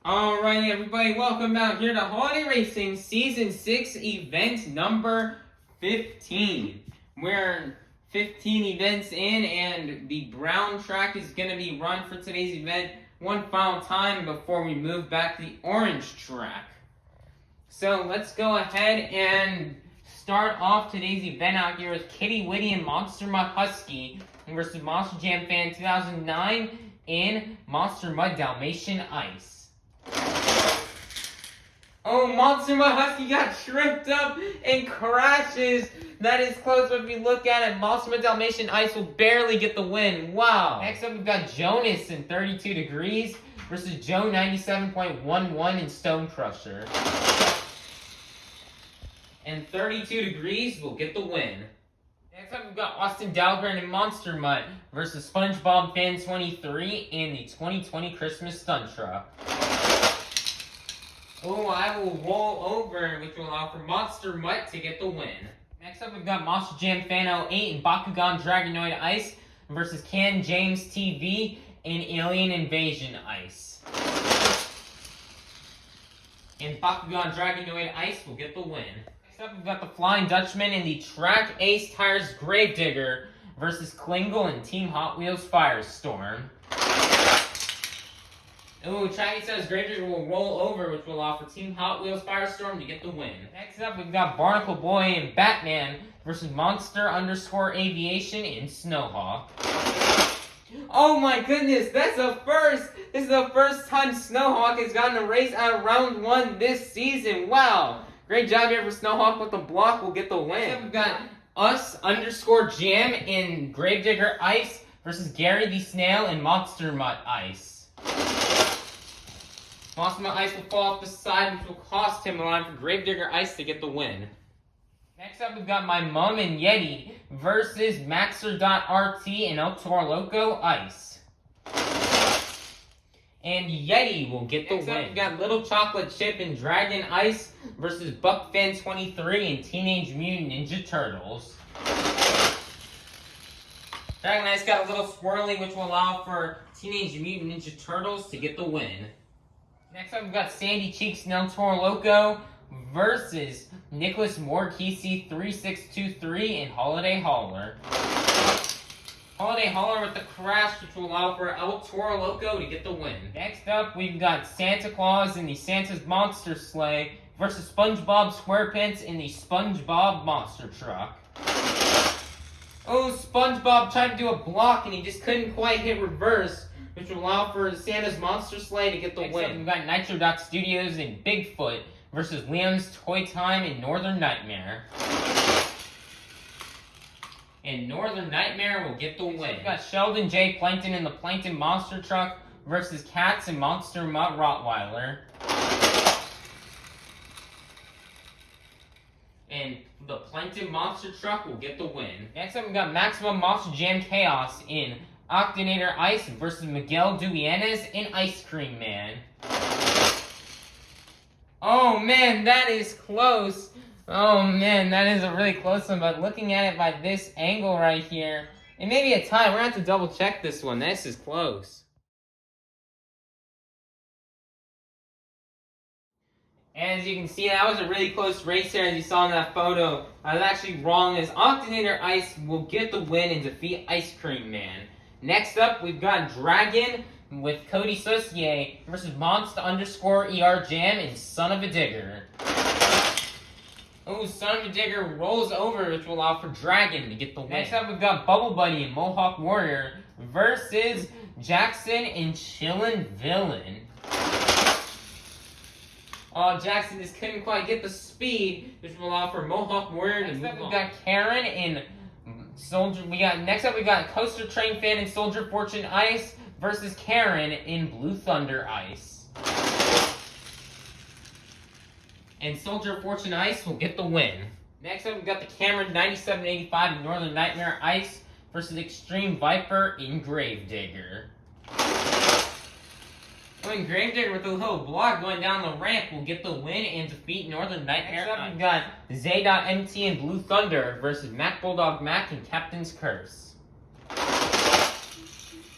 Alright everybody, welcome back here to Holiday Racing Season 6 event number 15. We're 15 events in and the brown track is going to be run for today's event one final time before we move back to the orange track. So let's go ahead and start off today's event out here with Kitty Witty and Monster Mud Husky versus Monster Jam Fan 2009 in Monster Mud Dalmatian Ice. Oh, Monster Mud Husky got tripped up and crashes. That is close, but if you look at it, Monster Mud Dalmatian Ice will barely get the win. Wow. Next up, we've got Jonas in 32 Degrees versus Joe 97.11 in Stone Crusher. And 32 Degrees will get the win. Next up, we've got Austin Dahlgren and Monster Mud versus SpongeBob Fan 23 in the 2020 Christmas Stunt Truck. Oh, I will roll over, which will allow for Monster Mutt to get the win. Next up, we've got Monster Jam Fan 08 and Bakugan Dragonoid Ice versus Can James TV in Alien Invasion Ice. And Bakugan Dragonoid Ice will get the win. Next up, we've got the Flying Dutchman and the Track Ace Tires Gravedigger versus Klingle and Team Hot Wheels Firestorm. Ooh, Chinese says Gravedigger will roll over, which will allow for Team Hot Wheels Firestorm to get the win. Next up, we've got Barnacle Boy and Batman versus Monster_Aviation in Snowhawk. Oh my goodness, that's a first! This is the first time Snowhawk has gotten a race out of round 1 this season. Wow! Great job here for Snowhawk, but the block will get the win. Next up, we've got Us_Jam in Gravedigger Ice versus Gary the Snail in Monster Mutt Ice. Monster Mutt Ice will fall off the side, which will cost him a line for Gravedigger Ice to get the win. Next up, we've got My Mum and Yeti versus Maxer.RT and El Toro Loco Ice. And Yeti will get the win. Next up, we've got Little Chocolate Chip and Dragon Ice versus Buckfan 23 and Teenage Mutant Ninja Turtles. Dragon Ice got a little swirly, which will allow for Teenage Mutant Ninja Turtles to get the win. Next up, we've got Sandy Cheeks and El Toro Loco versus Nicholas Morkisi 3623 and Holiday Hauler. Holiday Hauler with the crash, which will allow for El Toro Loco to get the win. Next up, we've got Santa Claus in the Santa's Monster Sleigh versus SpongeBob SquarePants in the SpongeBob Monster Truck. Oh, SpongeBob tried to do a block and he just couldn't quite hit reverse, which will allow for Santa's Monster Sleigh to get the win. Next up, we've got Nitro Studios and Bigfoot versus Leon's Toy Time and Northern Nightmare. And Northern Nightmare will get the win. We've got Sheldon J. Plankton in the Plankton Monster Truck versus Cats and Monster Mutt Rottweiler. And the Plankton Monster Truck will get the win. Next up, we've got Maximum Monster Jam Chaos in Octonator Ice versus Miguel Duenas in Ice Cream Man. Oh man, that is close. Oh man, that is a really close one, but looking at it by this angle right here, it may be a tie. We're going to have to double check this one. This is close. As you can see, that was a really close race here, as you saw in that photo. I was actually wrong, as Octonator Ice will get the win and defeat Ice Cream Man. Next up, we've got Dragon with Cody Saucier versus Monster_ER Jam and Son of a Digger. Oh, Son of a Digger rolls over, which will allow for Dragon to get the win. Next up, we've got Bubble Buddy and Mohawk Warrior versus Jackson and Chillin' Villain. Oh, Jackson just couldn't quite get the speed, which will allow for Mohawk Warrior to move on. We've got Karen in Soldier. Next up, we got Coaster Train Fan and Soldier Fortune Ice versus Karen in Blue Thunder Ice. And Soldier Fortune Ice will get the win. Next up, we got the Cameron 9785 and Northern Nightmare Ice versus Extreme Viper in Gravedigger. When Gravedigger with a little block going down the ramp will get the win and defeat Northern Nightmare. Next up, we've got Z.MT and Blue Thunder versus Mac Bulldog Mac and Captain's Curse.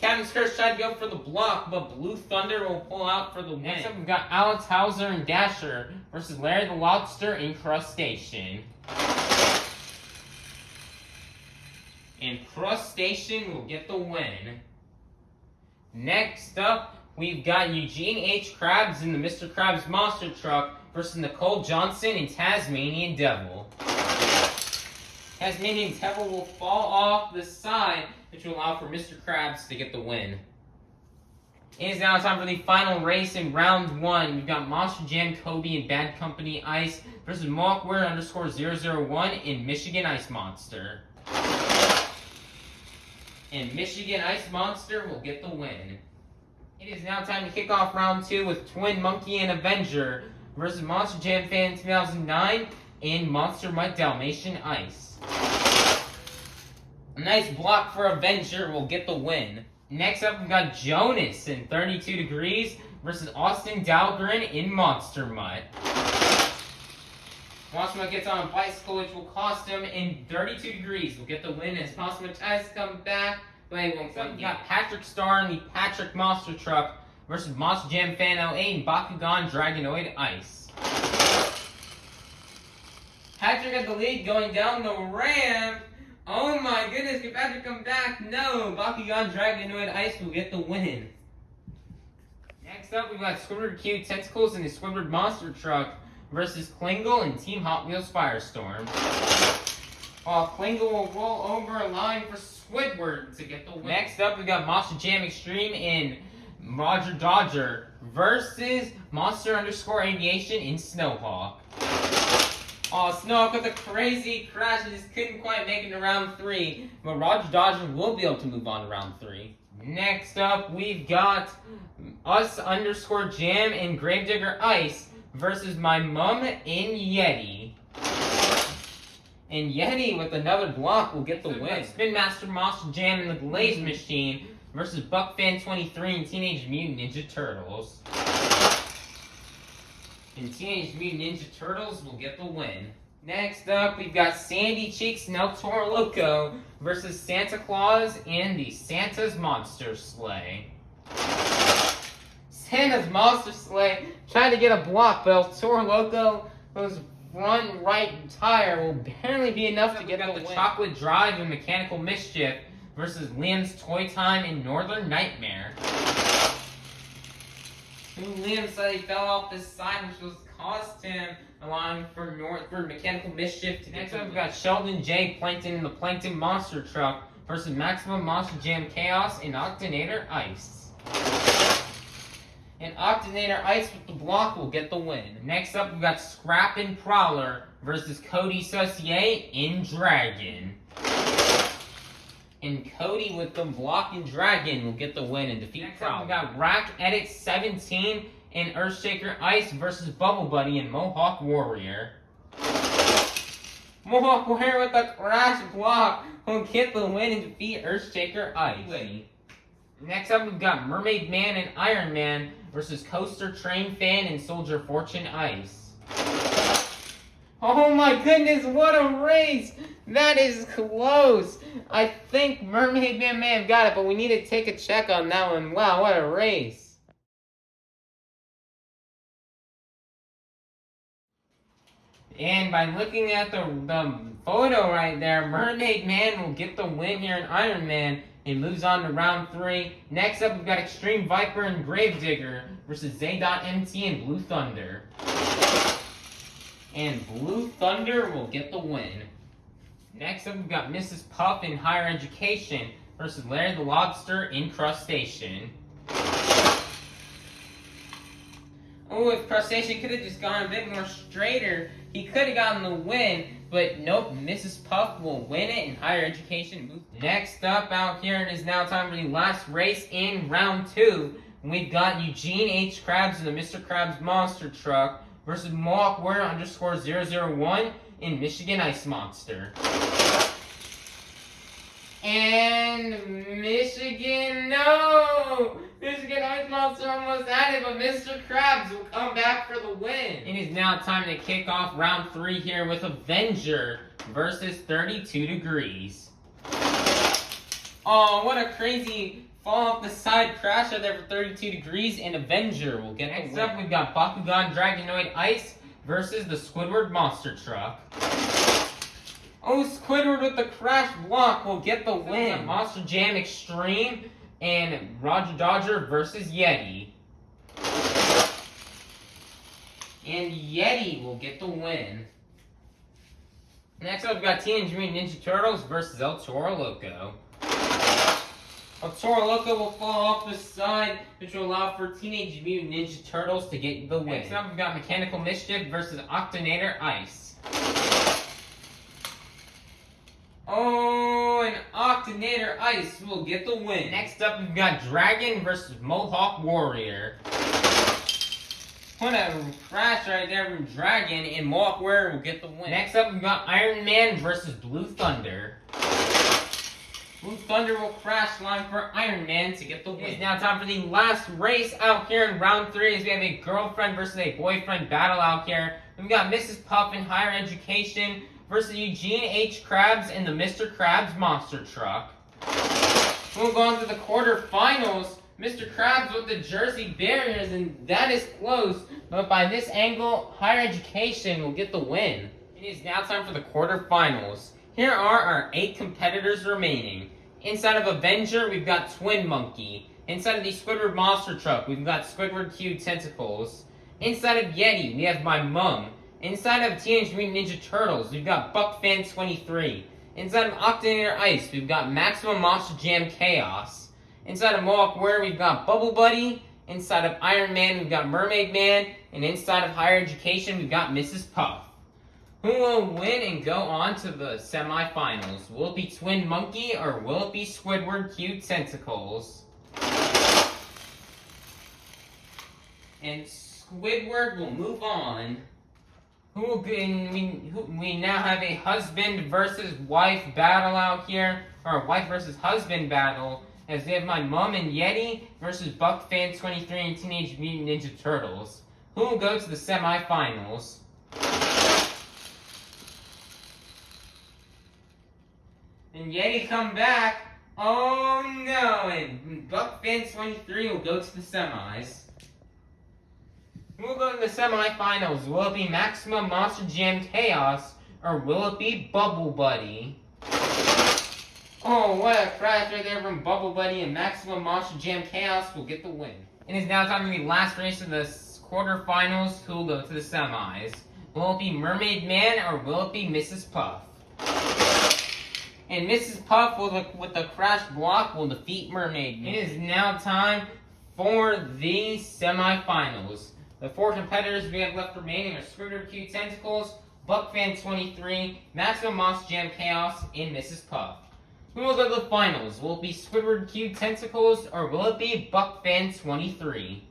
Captain Curse tried to go for the block, but Blue Thunder will pull out for the win. Next up, we've got Alex Hauser and Dasher versus Larry the Lobster and Crustacean. And Crustacean will get the win. Next up, we've got Eugene H. Krabs in the Mr. Krabs Monster Truck versus Nicole Johnson and Tasmanian Devil. Tasmanian Devil will fall off the side, which will allow for Mr. Krabs to get the win. It is now time for the final race in round 1. We've got Monster Jam Kobe and Bad Company Ice versus Mohawkware_001 in Michigan Ice Monster. And Michigan Ice Monster will get the win. It is now time to kick off round 2 with Twin Monkey and Avenger versus Monster Jam Fan 2009 in Monster Mike Dalmatian Ice. A nice block for Avenger will get the win. Next up, we've got Jonas in 32 Degrees versus Austin Dahlgren in Monster Mutt. Monster Mutt gets on a bicycle, which will cost him in 32 Degrees. Will get the win as Monster Mutt tries to come back, but he won't. We've got Patrick Star in the Patrick Monster Truck versus Monster Jam Fan 08 and Bakugan Dragonoid Ice. Patrick at the lead going down the ramp. Oh my goodness, can Patrick come back? No, Bakugan Dragonoid Ice will get the win. Next up, we've got Squidward Q Tentacles in the Squidward Monster Truck versus Klingle and Team Hot Wheels Firestorm. While Klingle will roll over, allowing for Squidward to get the win. Next up, we've got Monster Jam Extreme in Roger Dodger versus Monster_Aviation in Snowhawk. Oh, Snowhawk with a crazy crash and just couldn't quite make it to round 3. But Roger Dodger will be able to move on to round 3. Next up, we've got Us_Jam and Gravedigger Ice versus My Mum in Yeti. And Yeti with another block will get the win. Spin Master Monster Jam and the Glaze Machine versus BuckFan23 and Teenage Mutant Ninja Turtles. And Teenage Mutant Ninja Turtles will get the win. Next up, we've got Sandy Cheeks and El Toro Loco versus Santa Claus and the Santa's Monster Sleigh. Santa's Monster Sleigh tried to get a block, but El Toro Loco's front right tire will barely be enough to get the win. Chocolate Drive and Mechanical Mischief versus Liam's Toy Time and Northern Nightmare. Liam said he fell off this side, which was cost him, allowing for Mechanical Mischief to get. Next up, we've got Sheldon J. Plankton in the Plankton Monster Truck versus Maximum Monster Jam Chaos and Octonator Ice. And Octonator Ice with the block will get the win. Next up, we've got Scrap and Prowler versus Cody Saucier in Dragon. And Cody with the block and Dragon will get the win and defeat Prowler. We've got Rack Edit 17 and Earthshaker Ice versus Bubble Buddy and Mohawk Warrior. Mohawk Warrior with a crash block will get the win and defeat Earthshaker Ice. Next up, we've got Mermaid Man and Iron Man versus Coaster Train Fan and Soldier Fortune Ice. Oh my goodness, what a race! That is close! I think Mermaid Man may have got it, but we need to take a check on that one. Wow, what a race! And by looking at the photo right there, Mermaid Man will get the win here in Iron Man and moves on to round 3. Next up, we've got Extreme Viper and Gravedigger versus Z.MT and Blue Thunder. And Blue Thunder will get the win. Next up, we've got Mrs. Puff in Higher Education versus Larry the Lobster in Crustacean. Oh, if Crustacean could have just gone a bit more straighter, he could have gotten the win, but nope, Mrs. Puff will win it in Higher Education. Next up out here, it is now time for the last race in round 2. We've got Eugene H. Krabs in the Mr. Krabs Monster Truck versus Mohawkware_001 in Michigan Ice Monster. And Michigan, no! Michigan Ice Monster almost had it, but Mr. Krabs will come back for the win. It is now time to kick off round 3 here with Avenger versus 32 Degrees. Oh, what a crazy fall off the side, crash out there for 32 degrees, and Avenger will get the win. Next up, we've got Bakugan Dragonoid Ice versus the Squidward Monster Truck. Oh, Squidward with the crash block will get the win. Monster Jam Extreme and Roger Dodger versus Yeti. And Yeti will get the win. Next up, we've got Teenage Mutant Ninja Turtles versus El Toro Loco. El Toro Loco will fall off the side, which will allow for Teenage Mutant Ninja Turtles to get the win. Next up, we've got Mechanical Mischief versus Octonator Ice. Oh, and Octonator Ice will get the win. Next up, we've got Dragon versus Mohawk Warrior. What a crash right there from Dragon, and Mohawk Warrior will get the win. Next up, we've got Iron Man versus Blue Thunder. Blue Thunder will crash line for Iron Man to get the win. It is now time for the last race out here in round 3 as we have a girlfriend versus a boyfriend battle out here. We've got Mrs. Puff in Higher Education versus Eugene H. Krabs in the Mr. Krabs Monster Truck. We'll go on to the quarterfinals. Mr. Krabs with the Jersey Barriers, and that is close, but by this angle, Higher Education will get the win. It is now time for the quarterfinals. Here are our 8 competitors remaining. Inside of Avenger, we've got Twin Monkey. Inside of the Squidward Monster Truck, we've got Squidward Q Tentacles. Inside of Yeti, we have My Mum. Inside of Teenage Mutant Ninja Turtles, we've got BuckFan23. Inside of Octonator Ice, we've got Maximum Monster Jam Chaos. Inside of Mohawk Warrior, we've got Bubble Buddy. Inside of Iron Man, we've got Mermaid Man. And inside of Higher Education, we've got Mrs. Puff. Who will win and go on to the semifinals? Will it be Twin Monkey or will it be Squidward Q Tentacles? And Squidward will move on. Who will be, we now have a husband versus wife battle out here, or a wife versus husband battle, as we have My Mum and Yeti versus BuckFan23 and Teenage Mutant Ninja Turtles. Who will go to the semifinals? And Yeti come back. Oh no, and BuckFan23 will go to the semis. We'll go to the semifinals. Will it be Maximum Monster Jam Chaos, or will it be Bubble Buddy? Oh, what a crash right there from Bubble Buddy, and Maximum Monster Jam Chaos will get the win. It is now time for the last race of the quarterfinals. Who will go to the semis? Will it be Mermaid Man, or will it be Mrs. Puff? And Mrs. Puff, with the crash block, will defeat Mermaid Man. It is now time for the semifinals. The 4 competitors we have left remaining are Squidward Q Tentacles, BuckFan23, Maximum Monster Jam Chaos, and Mrs. Puff. Who will go to the finals? Will it be Squidward Q Tentacles, or will it be BuckFan23?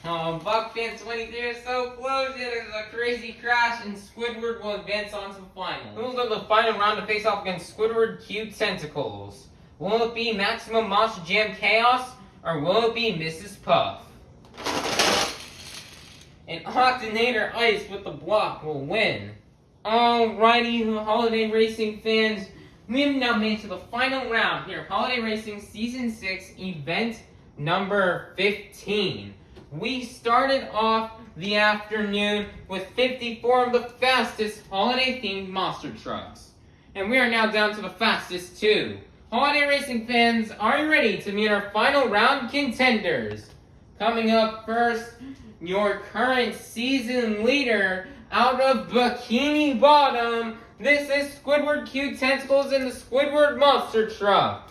Oh, BuckFan23 is so close, it is a crazy crash, and Squidward will advance on to the finals. Who will go to the final round to face off against Squidward Q Tentacles? Will it be Maximum Monster Jam Chaos, or will it be Mrs. Puff? And Octonator Ice with the block will win. Alrighty, Holiday Racing fans, we have now made it to the final round here, Holiday Racing Season 6, Event number 15. We started off the afternoon with 54 of the fastest holiday-themed monster trucks. And we are now down to the fastest 2. Holiday Racing fans, are you ready to meet our final round contenders? Coming up first, your current season leader out of Bikini Bottom. This is Squidward Q Tentacles in the Squidward Monster Truck.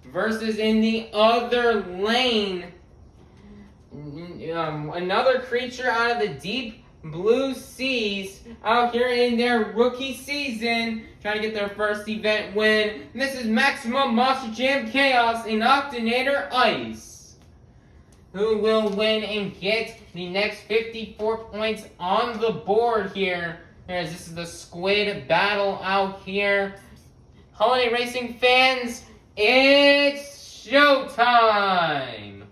Versus in the other lane, another creature out of the deep blue seas out here in their rookie season, trying to get their first event win. This is Maximum Monster Jam Chaos in Octonator Ice. Who will win and get the next 54 points on the board here? As this is the squid battle out here. Holiday Racing fans, it's showtime!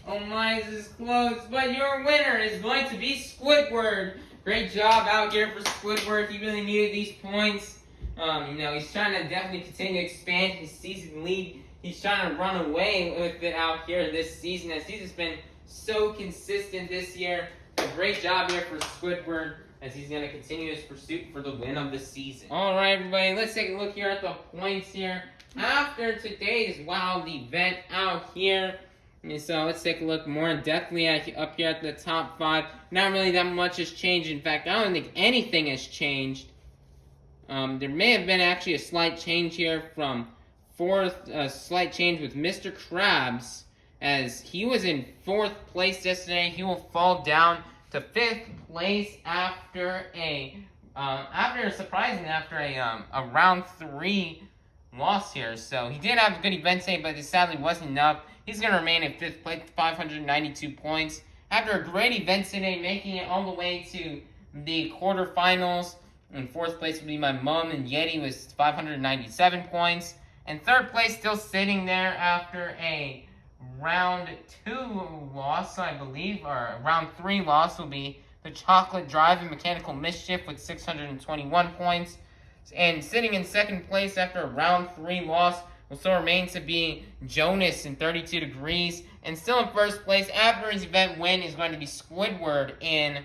Oh my, this is close, but your winner is going to be Squidward. Great job out here for Squidward. He really needed these points. He's trying to definitely continue to expand his season lead. He's trying to run away with it out here this season. As he's just been so consistent this year. A great job here for Squidward as he's going to continue his pursuit for the win of the season. All right, everybody, let's take a look here at the points here after today's wild event out here. And so let's take a look more in depthly up here at the top 5. Not really that much has changed. In fact, I don't think anything has changed. There may have been actually a slight change here from 4th, a slight change with Mr. Krabs, as he was in 4th place yesterday. He will fall down to 5th place after a round 3 loss here. So he did have a good event today, but it sadly wasn't enough. He's going to remain in 5th place, 592 points. After a great event today, making it all the way to the quarterfinals. In 4th place would be my mom, and Yeti was 597 points. And 3rd place still sitting there after a round 2 loss, I believe, or round 3 loss will be the Chocolate Drive and Mechanical Mischief with 621 points. And sitting in 2nd place after a round 3 loss will still remain to be Jonas in 32 Degrees. And still in 1st place after his event win is going to be Squidward in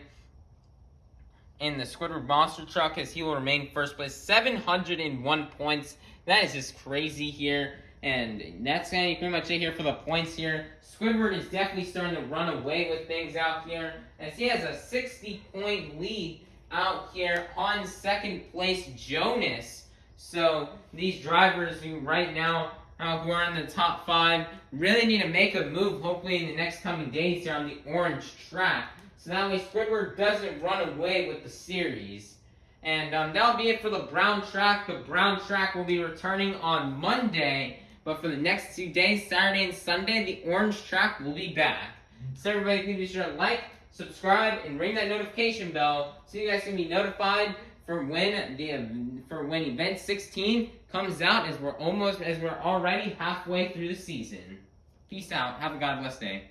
the Squidward Monster Truck, as he will remain 1st place, 701 points. That is just crazy here. And that's going to be pretty much it here for the points here. Squidward is definitely starting to run away with things out here, as he has a 60-point lead out here on 2nd place Jonas. So these drivers who right now who are in the top 5 really need to make a move, hopefully in the next coming days here on the orange track. So that way Squidward doesn't run away with the series. And that'll be it for the brown track. The brown track will be returning on Monday. But for the next 2 days, Saturday and Sunday, the orange track will be back. So everybody, please be sure to like, subscribe, and ring that notification bell so you guys can be notified for when event 16 comes out, as we're already halfway through the season. Peace out. Have a God bless day.